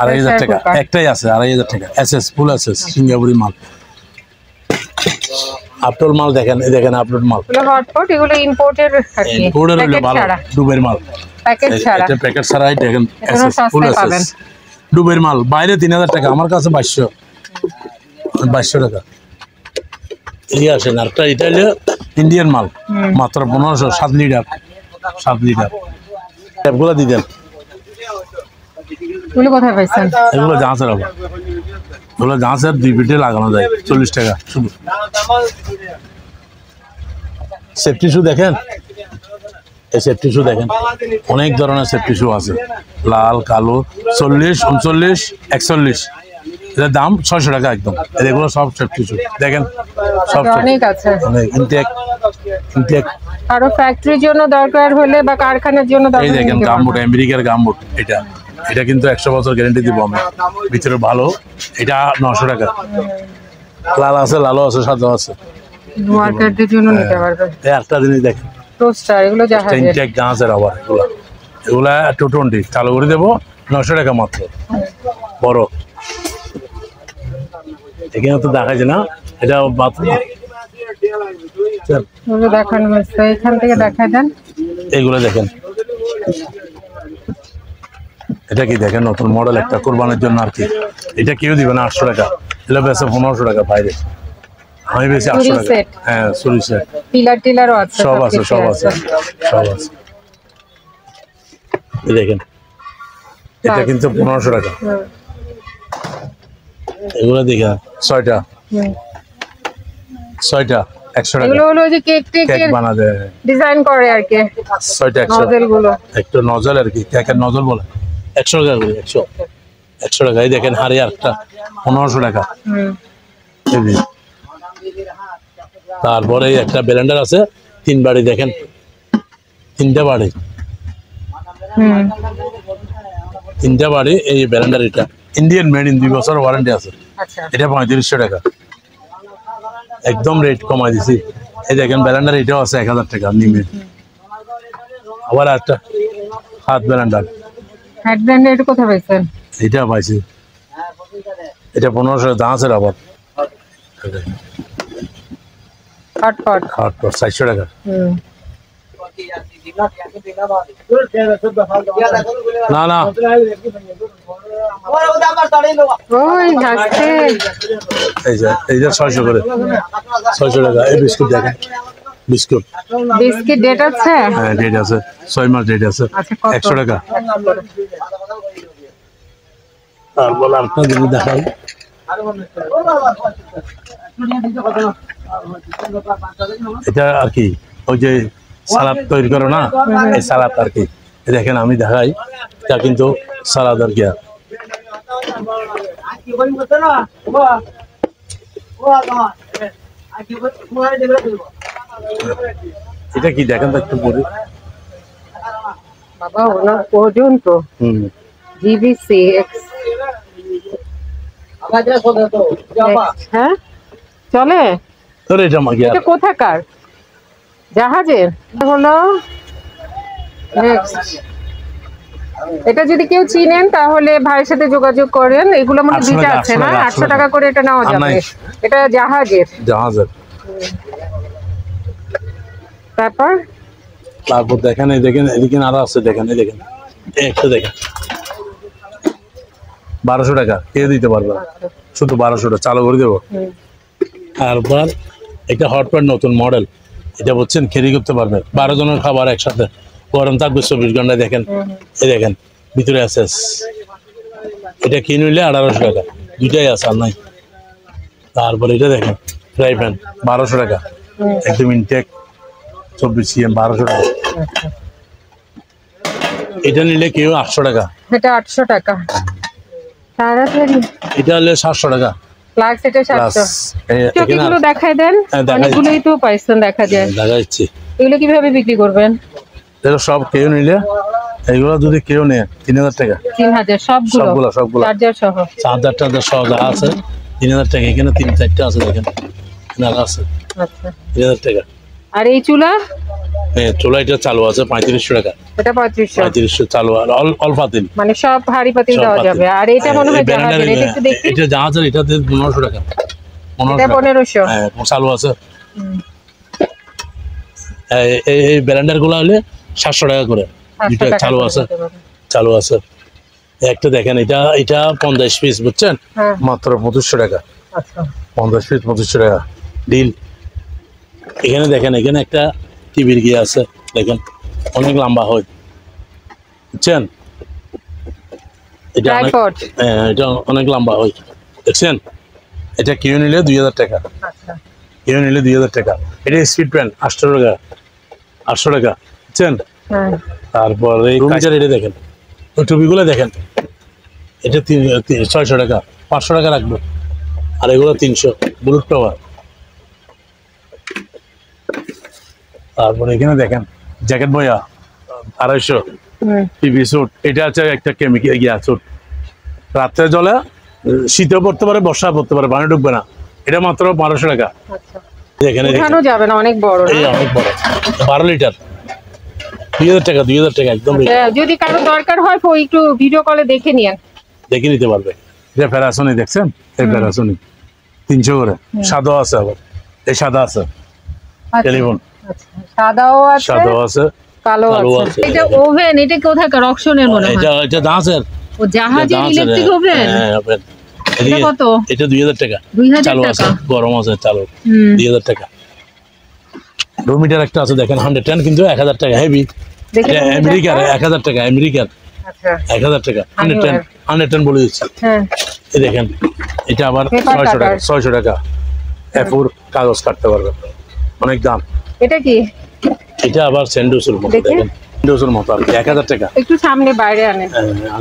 Speaker 2: 2500 টাকা। একটাই আছে 2500 টাকা, এসএস ফুল এসএস সিঙ্গাপুরি মাল। আপটোল মাল দেখেন, এই দেখেন আপলোড মাল,
Speaker 1: এগুলো হটপট, এগুলো ইম্পোর্টের আর কি।
Speaker 2: ইম্পোর্টের হলো ভালো, ডুবের মাল,
Speaker 1: প্যাকেট ছাড়া।
Speaker 2: এটা প্যাকেট ছাড়া, এই দেখেন
Speaker 1: এগুলো
Speaker 2: এসএস ফুল
Speaker 1: সস্তায় পাবেন।
Speaker 2: এসএস ডুবের মাল, বাইরে 3000 টাকা, আমার কাছে 2200 টাকা। এই আসেন আরেকটা, এটা হলো ইন্ডিয়ান মাল, মাত্র 1500, 7 লিটার। এগুলো দিতেন,
Speaker 1: এগুলো কোথায় পাইছেন?
Speaker 2: এগুলো জাহাজের আবার, এগুলো জাহাজের 2 পিঠে লাগানো যায়, 40 টাকা শুধু। সেফটি শু দেখেন, এই সেফটি শু দেখেন, অনেক ধরনের সেফটি শু আছে, লাল, কালো, 40, 39, 41। এটার দাম 600 টাকা একদম। এগুলো সব সেফটি শু দেখেন, সব
Speaker 1: অনেক আছে,
Speaker 2: অনেক ইনটেক।
Speaker 1: আরো ফ্যাক্টরির জন্য দরকার হলে বা কারখানার জন্য
Speaker 2: এই
Speaker 1: দরকার
Speaker 2: দেখেন
Speaker 1: হলে
Speaker 2: গামবুট, আমেরিকার গামবুট, এটা কিন্তু 100 বছর গ্যারেন্টি দিব আমি, ভিতরে ভালো। এটা 900 টাকা। লাল আছে, লালও আছে, সাদা আছে,
Speaker 1: ওয়ার্কারদের জন্য নিতে পারবে।
Speaker 2: এই একটা জিনিস দেখেন,
Speaker 1: টোস্টার, এগুলো জাহাজের।
Speaker 2: ইনটেক জাহাজের আবার, এগুলা 220 চালু করে দেবো, 900 টাকা মাত্র, বড়। এখানে তো দেখাচ্ছে না, এটা বাথরুম।
Speaker 1: এগুলো দেখানো হয়েছে, এখান থেকে দেখা দেন।
Speaker 2: এইগুলো দেখেন, এটা কি দেখেন, নতুন মডেল একটা, কোরবানির জন্য আর কি। এটা কেউ দিবে না, 800 টাকা। এটা বেশি 1500 টাকা বাইরে, আমি বেশি 800 টাকা।
Speaker 1: সেট।
Speaker 2: হ্যাঁ সুরি সেট,
Speaker 1: পিলার টিলারও আছে,
Speaker 2: সব আছে,
Speaker 1: কিছু
Speaker 2: সব আছে, সব আছে। এই দেখেন, এটা কিন্তু 1500 টাকা। এগুলো দেখে 6টা 100 টাকা।
Speaker 1: এগুলো হলো যে কেক
Speaker 2: কেক
Speaker 1: টেকের
Speaker 2: বানা দেয়,
Speaker 1: ডিজাইন করে আর কি,
Speaker 2: 6টা 100।
Speaker 1: নজল গুলো।
Speaker 2: একটু নজল আর কি, কেকের নজল বলে, 100 টাকা করে, 100 টাকা। এই দেখেন হাড়ি একটা 1500 টাকা। তারপরে একটা ব্লেন্ডার আছে, 3 বাড়ি দেখেন, 3টা বাড়ি, 3টা বাড়ি। এই ব্লেন্ডার, এটা ইন্ডিয়ান মেড ইন, 2 বছর ওয়ারেন্টি আছে।
Speaker 1: আচ্ছা,
Speaker 2: এটা 3500 টাকা, একদম রেট কমাই দিছি। এই দেখেন ব্লেন্ডার, এটাও আছে 1000 টাকা নিমের। আবার একটা হাত ব্লেন্ডার,
Speaker 1: হেড ব্র্যান্ড, এটা কোথায় পাইছেন?
Speaker 2: এটা পাইছি, এটা 1500 দাঁচের আবার,
Speaker 1: হটপট।
Speaker 2: 400 টাকা। না না,
Speaker 1: ওই হাসছে।
Speaker 2: এই যে 600 করে, 600 টাকা। এই বিস্কুট দেখেন, বিস্কুট
Speaker 1: ডেট আছে?
Speaker 2: হ্যাঁ ডেট আছে, 6 মাস ডেট আছে,
Speaker 1: আচ্ছা, কত?
Speaker 2: 100 টাকা। তারপর আরেকটা জিনিস দেখাই, এটা আর কি ওই যে সালাদ তৈরি করো না, এই সালাদ আর কি। দেখেন আমি দেখাই, এটা কিন্তু সালাদ আর কি। এটা কি দেখেন তো একটু পরে,
Speaker 1: বাবা ওনার পর্যন্ত জিবিসি হ্যাঁ চলে।
Speaker 2: তোর এটা মাগি
Speaker 1: এটা কোথাকার? জাহাজের? এটা হলো next। এটা যদি কেউ চিনেন তাহলে ভাইয়ের সাথে যোগাযোগ করেন। এগুলো মনে
Speaker 2: 800
Speaker 1: দুইটা
Speaker 2: টাকা,
Speaker 1: আছে
Speaker 2: 800
Speaker 1: না?
Speaker 2: টাকা,
Speaker 1: 800 টাকা করে এটা নেওয়া
Speaker 2: আর
Speaker 1: যাবে।
Speaker 2: নাই।
Speaker 1: এটা জাহাজের।
Speaker 2: জাহাজের।
Speaker 1: তারপর
Speaker 2: দেখেন এই দেখেন এদিকে আরো আছে, দেখেন এই দেখেন একটা দেখেন 1200 টাকা কে দিতে পারবে না, শুধু 1200 টাকা চালু করে দেবো। তারপর এটা হটপট নতুন মডেল, এটা বুঝছেন ক্যারি করতে পারবে 12 জনের খাবার একসাথে, গরম থাকবে 24 ঘন্টা। দেখেন এই দেখেন ভিতরে আছে, এটা কিনে নিলে 1800 টাকা, দুইটাই আছে আর নাই। তারপর এটা দেখেন ফ্রাই প্যান 1200 টাকা, একদম ইনটেক 24 cm 1200 টাকা। এটা নিলে কেউ 800 টাকা,
Speaker 1: এটা 800 টাকা। তাড়াতাড়ি
Speaker 2: এটা হলে 700 টাকা
Speaker 1: প্লাস এটা 700। চকিগুলো দেখায় দেন, অনেকগুলোই তো পাইছেন দেখা যায়।
Speaker 2: দেখা যাচ্ছে
Speaker 1: এগুলো কিভাবে বিক্রি করবেন?
Speaker 2: এগুলো সব কেউ নিলে, এগুলো যদি কেউ নেয় 3000 টাকা।
Speaker 1: 3000 সবগুলো?
Speaker 2: সবগুলো
Speaker 1: চার্জার সহ?
Speaker 2: চার্জার সহ যা আছে 3000 টাকা। এখানে 3-4টা আছে, দেখেন এখানে আছে
Speaker 1: আচ্ছা।
Speaker 2: 3000 টাকা।
Speaker 1: আর এই চুলা?
Speaker 2: চুলা এটা চালু আছে 3500 টাকা।
Speaker 1: এটা 3500
Speaker 2: চালু, আর অল্প দিন
Speaker 1: মানে সব হাড়ি পাতিল দেওয়া যাবে। আর এটা মনে হয় জাহাজের, এটা একটু দেখি।
Speaker 2: এটা জাহাজের, এটা 1500 টাকা।
Speaker 1: এটা 1500
Speaker 2: চালু আছে। এই ব্র্যান্ডার গুলো হলে 700 টাকা করে, দুটো চালু আছে। চালু আছে একটা দেখেন, এটা 50 পিস বুঝছেন, মাত্র 2500 টাকা।
Speaker 1: আচ্ছা
Speaker 2: 50 পিস 2500 টাকা ডিল। এখানে দেখেন, এখানে একটা টিভির গিয়ে আছে, দেখেন অনেক লম্বা হয় বুঝছেন, এটা অনেক, এটা অনেক লম্বা হয় দেখছেন। এটা কিনে নিলে 2000 টাকা।
Speaker 1: আচ্ছা
Speaker 2: কিনে নিলে 2000 টাকা। এটা স্পিড প্যান 800 টাকা, 800 টাকা বুঝছেন। তারপর এই কাঁচার এটা দেখেন, ওই টুপিগুলো দেখেন, এটা 600 টাকা, 500 টাকা রাখবো। আর এগুলো 300 ব্লুট কভার। তারপর এখানে দেখেন জ্যাকেট বয়া 250, টিভি স্যুট, এটা আছে একটা কেমিক্যাল গিয়া স্যুট, রাত্রে জলে শীতেও পড়তে পারে, বর্ষা পড়তে পারে, পানি ঢুকবে না। এটা মাত্র 1200 টাকা। এখানে
Speaker 1: যাবে না, অনেক বড়,
Speaker 2: অনেক বড় 12 লিটার 2000 টাকা। 2000 টাকা একদম।
Speaker 1: যদি কারো দরকার হয় একটু ভিডিও কলে দেখে নিন,
Speaker 2: দেখে নিতে পারবে। এটা প্যারাসোনি দেখছেন, এই প্যারাসোনি 300 করে। সাদা আছে, আবার এই সাদা আছে টেলিফোন,
Speaker 1: সাদাও আছে কালো আছে। এটা ওভেন, এটা কোথাকার? অকশনের মনে হয়।
Speaker 2: এটা জাহাজের।
Speaker 1: ও জাহাজের ইলেকট্রিক ওভেন?
Speaker 2: হ্যাঁ ওভেন।
Speaker 1: এটা কত?
Speaker 2: এটা 2000 টাকা।
Speaker 1: 2000
Speaker 2: চালু আছে, গরম আছে চালু। 2000 টাকা। রুমিটার একটা আছে দেখেন 110, কিন্তু 1000 টাকা হেভি। এটা আমেরিকার 1000 টাকা, আমেরিকার 1000 টাকা। 110 বলে দিচ্ছি। এই দেখেন এটা আবার 600 টাকা, 600 টাকা। এফোর কাগজ কাটতে পারবে, অনেক দাম।
Speaker 1: এটা কি?
Speaker 2: এটা আবার স্যান্ডউইচের মতো, দেখেন স্যান্ডউইচের মতো আর 1000 টাকা।
Speaker 1: একটু সামনে বাইরে আনেন।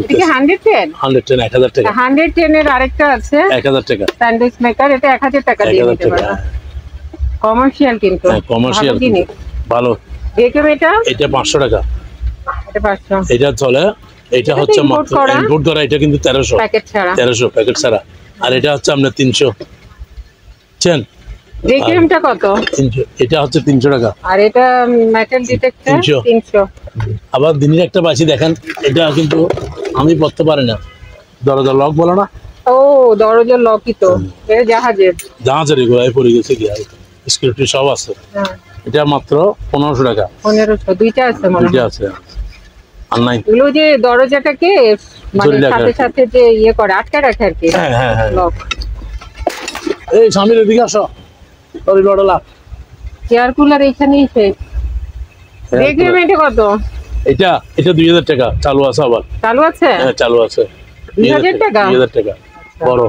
Speaker 1: এটা কি 110?
Speaker 2: 110 1000 টাকা।
Speaker 1: 110 এর আরেকটা আছে
Speaker 2: 1000 টাকা।
Speaker 1: স্যান্ডউইচ মেকার, এটা 1000 টাকা দিয়ে দিতে পারবেন। কমার্শিয়াল, কিন্তু
Speaker 2: কমার্শিয়াল ভালো।
Speaker 1: দেখেন
Speaker 2: এটা 500 টাকা।
Speaker 1: এটা 500।
Speaker 2: এটা চলে, এটা হচ্ছে মাত্র ইম্পোর্ট করা। এটা কিন্তু 1300
Speaker 1: প্যাকেট ছাড়া,
Speaker 2: 1300 প্যাকেট ছাড়া। আর এটা হচ্ছে আপনার 300 বুঝছেন।
Speaker 1: রেকিউমটা কত?
Speaker 2: 300। এটা হচ্ছে 300 টাকা।
Speaker 1: আর এটা মেটাল ডিটেক্টর 300।
Speaker 2: আবার দিনের একটা বাসি দেখেন, এটা কিন্তু আমি পড়তে পারি না, দরজা লক বলে না।
Speaker 1: ও দরজার লকই তো, এটা জাহাজের।
Speaker 2: জাহাজের এগুলাই পড়ে গেছে কি, সিকিউরিটি সব আছে। এটা মাত্র 1500 টাকা।
Speaker 1: 1500, দুইটা আছে মনে হয়।
Speaker 2: দুইটা আছে আর নাই।
Speaker 1: এগুলো যে দরজাটাকে মানে সাথে সাথে যে ইয়ে করে আটকে রাখে আর কি।
Speaker 2: হ্যাঁ
Speaker 1: লক।
Speaker 2: এই স্বামীর এদিকে আসো, সরি লড়লা।
Speaker 1: এয়ার কুলার এখানেই শেষ। দেখবেন এটা কত?
Speaker 2: এটা 2000 টাকা। চালু আছে আবার।
Speaker 1: চালু আছে?
Speaker 2: হ্যাঁ চালু আছে।
Speaker 1: 2000 টাকা?
Speaker 2: 2000 টাকা বড়।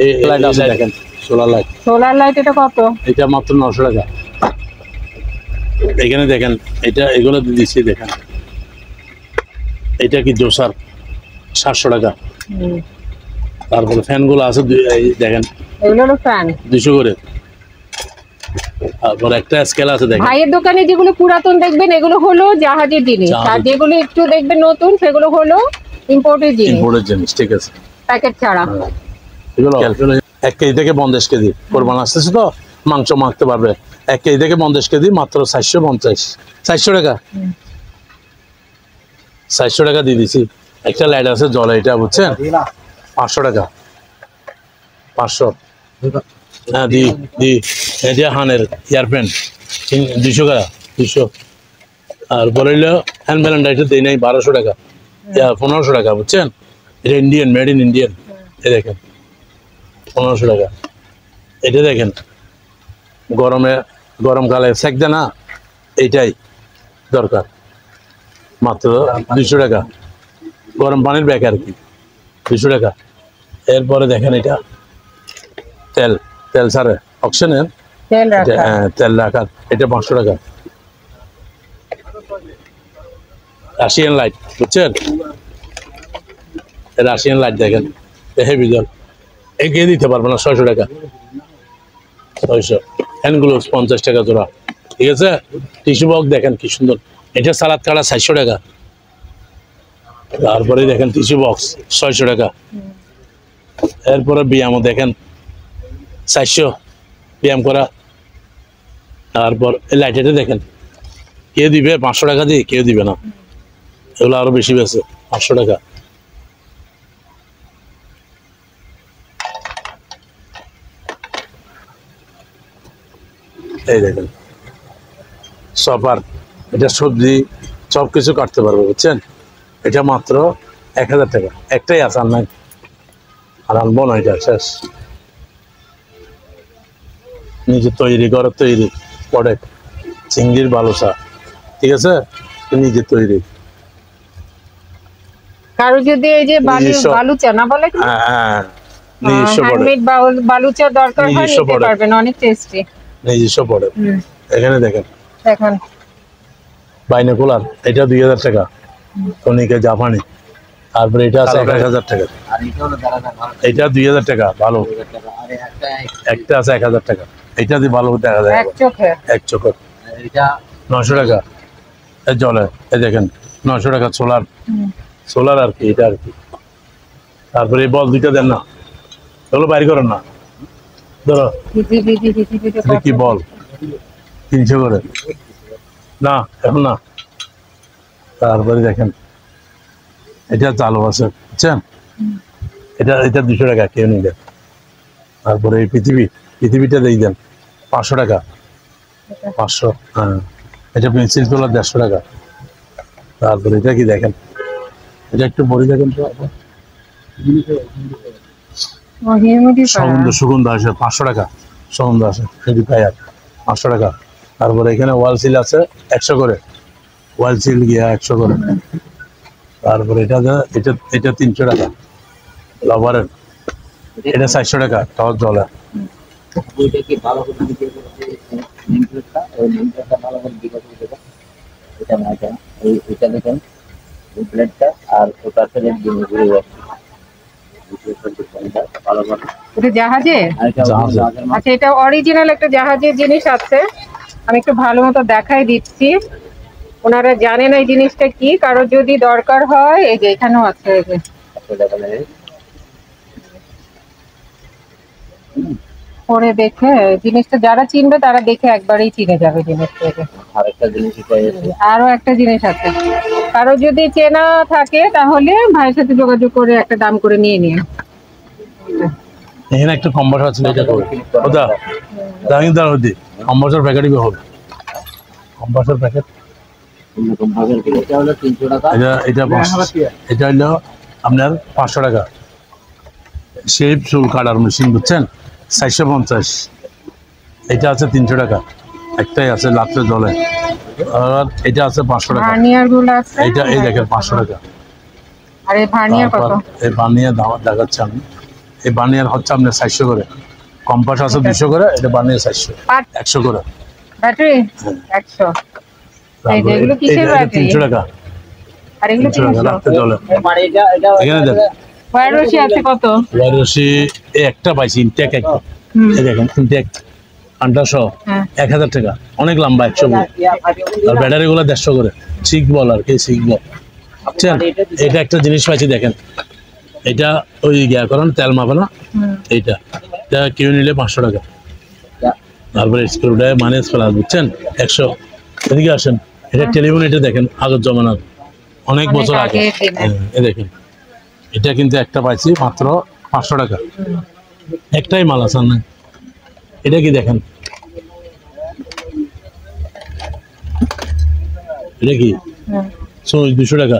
Speaker 2: এই লাইট আছে দেখেন, সোলার লাইট।
Speaker 1: সোলার লাইট এটা কত?
Speaker 2: এটা মাত্র 900 টাকা। এখানে দেখেন, এটা এগুলো দিচ্ছি দেখেন, এটা কি জোসার 700 টাকা। তারপরে ফ্যান গুলো আছে দেখেন,
Speaker 1: এগুলো হলো ফ্যান
Speaker 2: 200 করে। তারপর একটা স্কেল আছে দেখেন।
Speaker 1: ভাইয়ের দোকানে যেগুলো পুরাতন দেখবেন এগুলো হলো জাহাজের জিনিস, আর যেগুলো একটু দেখবেন নতুন সেগুলো হলো ইম্পোর্টেড জিনিস।
Speaker 2: ইম্পোর্টেড জিনিস, ঠিক আছে,
Speaker 1: প্যাকেট ছাড়া।
Speaker 2: এগুলো 1 কেজি থেকে 50 কেজি কোরবান আসতেছে তো, মাংস মাখতে পারবে। 1 কেজি থেকে 50 কেজি মাত্র 450, 400 টাকা, 400 টাকা দিয়ে দিছি। একটা লাইট আছে জলে, এটা বুঝছেন, 500 টাকা, 500। হ্যাঁ দি এটা হানের ইয়ারপেন 200 টাকা, 200। আর পরে হইলো হ্যান্ড ব্যালেন্ডার, এটা দেই নাই 1200 টাকা, 1500 টাকা, বুঝছেন। এটা ইন্ডিয়ান, মেড ইন ইন্ডিয়ান। এই দেখেন 1500 টাকা। এটা দেখেন গরমকালে সেক দেয় না, এইটাই দরকার, মাত্র 200 টাকা। গরম পানির ব্যাগ আর কি, 200 টাকা। এরপরে দেখেন এটা তেল সারে অকশনের তেল রাখার, এটা 500 টাকা। রাশিয়ান লাইট, বুঝছেন, রাশিয়ান লাইট দেখেন, হেভি জল, এগিয়ে দিতে পারবো না, 600 টাকা, 600। হ্যান্ড গ্লোভস 50 টাকা জোড়া, ঠিক আছে। টিস্যু বক্স দেখেন কি সুন্দর, এটা সালাদ কাটা 400 টাকা। তারপরে দেখেন টিস্যু বক্স 600 টাকা। এরপরে ব্যায়ামও দেখেন 400, ব্যায়াম করা। তারপর লাইটেটা দেখেন, কেউ দিবে 500 টাকা দিয়ে, কেউ দিবে না, এগুলো আরো বেশি বেছে, 500 টাকা। এই দেখেন সপার, এটা সবজি সবকিছু কাটতে পারবে, বুঝছেন। এটা মাত্র 1000 টাকা, একটাই আছে, আর নাই, আর আনবো না, এটা শেষ। নিজে তৈরি, ঘরের তৈরি প্রোডাক্ট, চিংড়ির বালুচা, ঠিক আছে, নিজে তৈরি।
Speaker 1: কারো যদি এই যে বালুচা না বলে,
Speaker 2: হ্যাঁ, নিজস্ব
Speaker 1: হ্যান্ডমেড বালুচা দরকার হয়, নিতে পারবেন, অনেক টেস্টি,
Speaker 2: নিজস্ব প্রোডাক্ট। এখানে দেখেন
Speaker 1: এখন
Speaker 2: বাইনোকুলার, এটা 2000 টাকা, কনিকা জাপানি। তারপরে এটা আছে 1000 টাকা, এটা 2000 টাকা, ভালো। একটা আছে 1000 টাকা, এটা দিয়ে ভালো দেখা যায়, এক চোখের। 900 টাকা জলে, এই দেখেন 900 টাকা সোলার আর কি, এটা আর কি। তারপরে এই বল দুইটা দেন না, এগুলো বাইর করেন না, ধরো কি বল 300 করে না, এখন না। তারপরে দেখেন এটা চালু আছে, বুঝছেন, এটা 200 টাকা, কেউ নিয়ে দেন। তারপরে এই পৃথিবীটা দিয়ে দেন 500 টাকা, 500। হ্যাঁ, এটা পেন্সিল তোলার 150 টাকা। তারপরে এটা কি দেখেন, এটা একটু বড়ি দেখেন তো, সুগন্ধ আছে 500 টাকা, সুগন্ধ আছে, পিউরিফায়ার 500 টাকা। তারপরে এখানে ওয়াল সিল আছে 100 করে, ওয়াল সিল গিয়া 100 করে। তারপরে এটা 300 টাকা লাভারের, এটা 400 টাকা, টস জলে।
Speaker 1: জাহাজে, আচ্ছা, এটা অরিজিনাল একটা জাহাজের জিনিস আছে, আমি একটু ভালো মতো দেখাই দিচ্ছি। ওনারা জানেন এই জিনিসটা কি, কারো যদি দরকার হয়, এই যে এখানেও আছে, এই যে পরে দেখে জিনিসটা যারা চিনবে তারা দেখে একবারেই চিনে যাবে জিনিসটাকে। আরো একটা জিনিস আছে, কারো যদি চেনা থাকে তাহলে ভাইয়ের সাথে যোগাযোগ করে একটা দাম করে নিয়ে নিয়ে।
Speaker 2: এখানে একটা কম্বাসার আছে, এটা করবে ওটা দামি দার হতে কম্বাসার প্যাকেটই হবে, কম্বাসার প্যাকেট। এটা হলো আপনার 500 টাকা। শেপ চুল কাটার মেশিন, বুঝছেন, 450। এটা আছে 300 টাকা, একটাই আছে লাত্রে জলে। আর এটা আছে 500 টাকা, এটা এই দেখেন 500 টাকা।
Speaker 1: আর এই ভার্নিয়ার কত?
Speaker 2: এই ভার্নিয়ার দাম দেখাচ্ছি আমি, এই ভার্নিয়ার হচ্ছে আপনার 400 করে, কম্পাস আছে 200 করে, এটা ভার্নিয়ার 400, 100 করে।
Speaker 1: ব্যাটারি 100, এই যেগুলো কিসের ব্যাটারি?
Speaker 2: 300 টাকা।
Speaker 1: আর এগুলো
Speaker 2: 300 টাকা রাখতে জলে। এখানে দেখেন
Speaker 1: ওয়্যার রশি আছে কত?
Speaker 2: ওয়্যার রশি এই একটা পাইছি, ইনটেক একটা, এই দেখেন ইনটেক 1800, 1000 টাকা, অনেক লম্বা 100 বল। আর ব্যাটারি গুলো 150 করে, সিক বল আর কি, সিক বল। বুঝছেন, এটা একটা জিনিস পাইছি দেখেন, এটা ওই গিয়া করেন তেল মাপে না, এইটা কেউ নিলে 500 টাকা। তারপরে স্ক্রু ড্রাইভার মাইনাস প্লাস বুঝছেন 100। এদিকে আসেন, এটা টেলিফোন, এটা দেখেন আগের জমানার, অনেক বছর আগে।
Speaker 1: আগের দিনের।
Speaker 2: এ দেখেন, এটা কিন্তু একটা পাইছি মাত্র 500 টাকা, একটাই মাল আছে না। এটা কি দেখেন, এটা কি
Speaker 1: হুম।
Speaker 2: 200 টাকা।